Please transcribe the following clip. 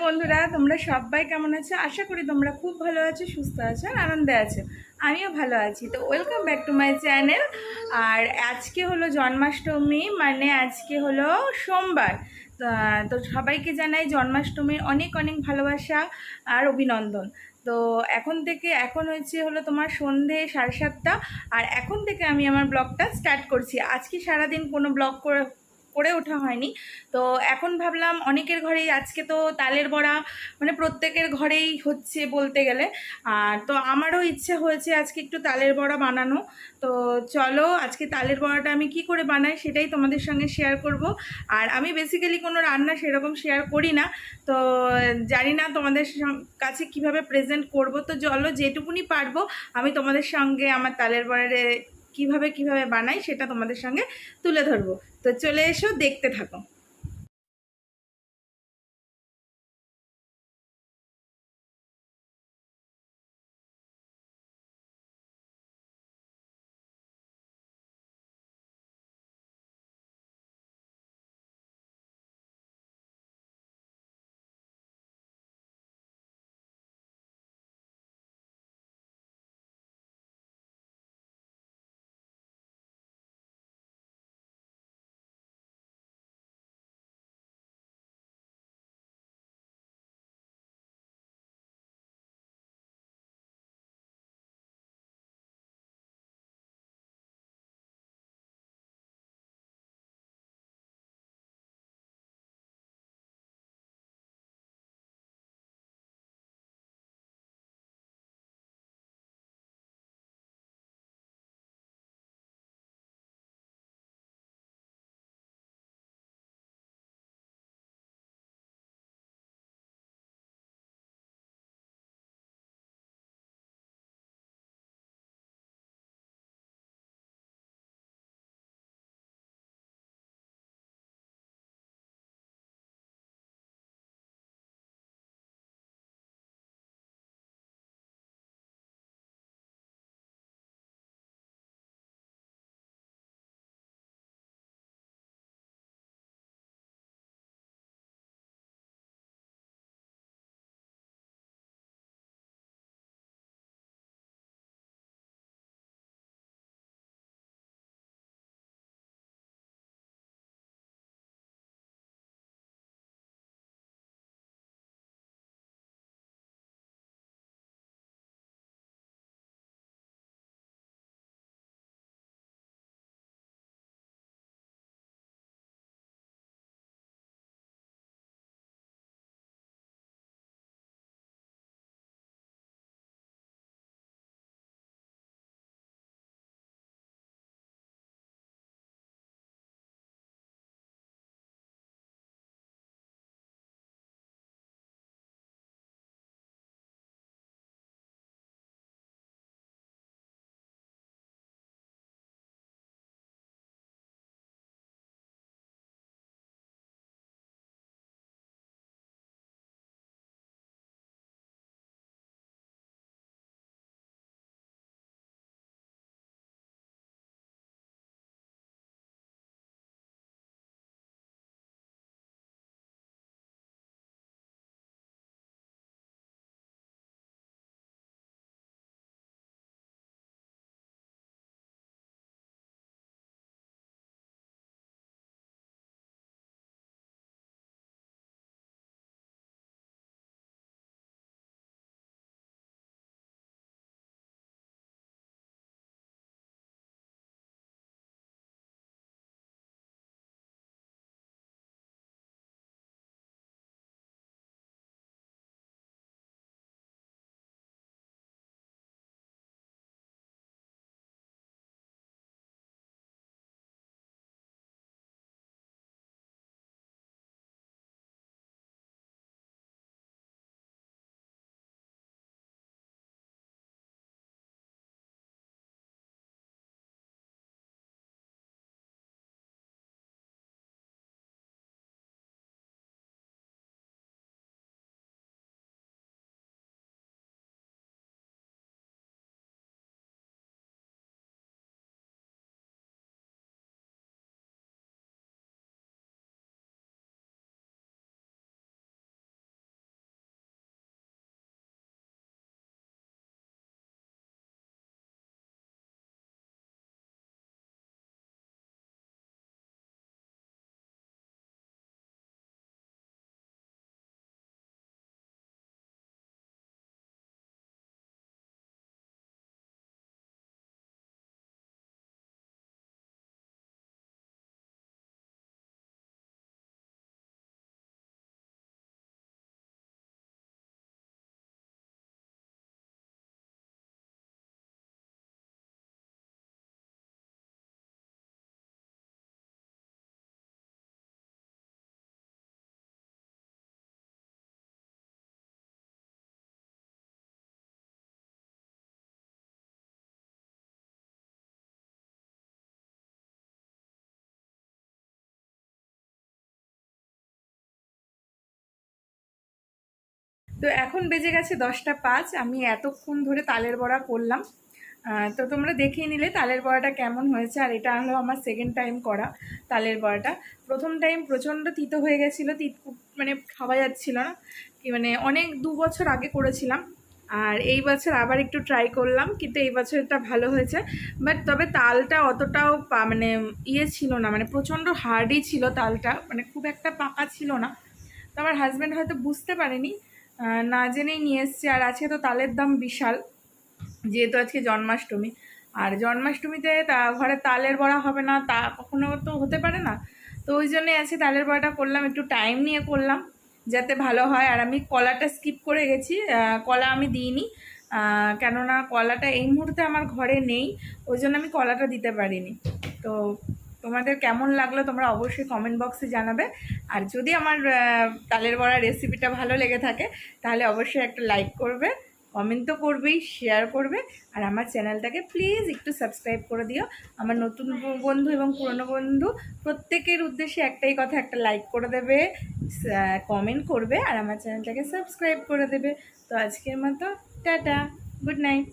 বন্ধুরা, তোমরা সবাই কেমন আছো? আশা করি তোমরা খুব ভালো আছো, সুস্থ আছো আর আনন্দে আছো। আমিও ভালো আছি। তো welcome back to my channel. আর আজকে হলো জন্মাষ্টমী, মানে আজকে হলো সোমবার। তো সবাইকে জানাই জন্মাষ্টমীর অনেক অনেক ভালোবাসা আর অভিনন্দন। তো এখন হলো তোমার সন্ধে 7:30। আর এখন থেকে আমি আমার ব্লগটা স্টার্ট করছি। আজকে সারাদিন কোনো ব্লগ করে করে ওঠা হয়নি। তো এখন ভাবলাম অনেকের ঘরেই আজকে তো তালের বড়া, মানে প্রত্যেকের ঘরেই হচ্ছে বলতে গেলে। আর তো আমারও ইচ্ছে হয়েছে আজকে একটু তালের বড়া বানানো। তো চলো আজকে তালের বড়াটা আমি কি করে বানাই সেটাই তোমাদের সঙ্গে শেয়ার করব। আর আমি বেসিক্যালি কোনো রান্না সেরকম শেয়ার করি না, তো জানি না তোমাদের কাছে কিভাবে প্রেজেন্ট করব। তো চলো যেটুকুনি পারবো আমি তোমাদের সঙ্গে আমার তালের বড়ারে কিভাবে কিভাবে বানাই সেটা তোমাদের সঙ্গে তুলে ধরবো। তো চলে এসো, দেখতে থাকো। তো এখন বেজে গেছে 10টা 5। আমি এতক্ষণ ধরে তালের বড়া করলাম। তো তোমরা দেখিয়ে নিলে তালের বড়াটা কেমন হয়েছে। আর এটা হলো আমার সেকেন্ড টাইম করা তালের বড়াটা। প্রথম টাইম প্রচণ্ড তিতো হয়ে গেছিলো, মানে খাওয়া যাচ্ছিল না কি, মানে অনেক 2 বছর আগে করেছিলাম। আর এই বছর আবার একটু ট্রাই করলাম, কিন্তু এই বছরটা ভালো হয়েছে। বাট তবে তালটা অতটাও মানে ছিল না, মানে প্রচণ্ড হার্ডই ছিল তালটা, মানে খুব একটা পাকা ছিল না। তো আমার হাজব্যান্ড হয়তো বুঝতে পারেনি, না জেনেই নিয়ে এসছে। আর আছে তো তালের দাম বিশাল, যেহেতু আজকে জন্মাষ্টমী। আর জন্মাষ্টমীতে ঘরে তালের বড়া হবে না, তা কখনো তো হতে পারে না। তো ওই জন্যই আছে তালের বড়াটা করলাম, একটু টাইম নিয়ে করলাম যাতে ভালো হয়। আর আমি কলাটা স্কিপ করে গেছি, কলা আমি দিইনি, কেননা কলাটা এই মুহূর্তে আমার ঘরে নেই, ওই জন্য আমি কলাটা দিতে পারিনি। তো তোমাদের কেমন লাগলো তোমরা অবশ্যই কমেন্ট বক্সে জানাবে। আর যদি আমার তালের বড়া রেসিপিটা ভালো লেগে থাকে তাহলে অবশ্যই একটা লাইক করবে, কমেন্ট তো করবেই, শেয়ার করবে। আর আমার চ্যানেলটাকে প্লিজ একটু সাবস্ক্রাইব করে দিও। আমার নতুন বন্ধু এবং পুরনো বন্ধু প্রত্যেকের উদ্দেশ্যে একটাই কথা, একটা লাইক করে দেবে, কমেন্ট করবে, আর আমার চ্যানেলটাকে সাবস্ক্রাইব করে দেবে। তো আজকের মতো টাটা, গুড নাইট।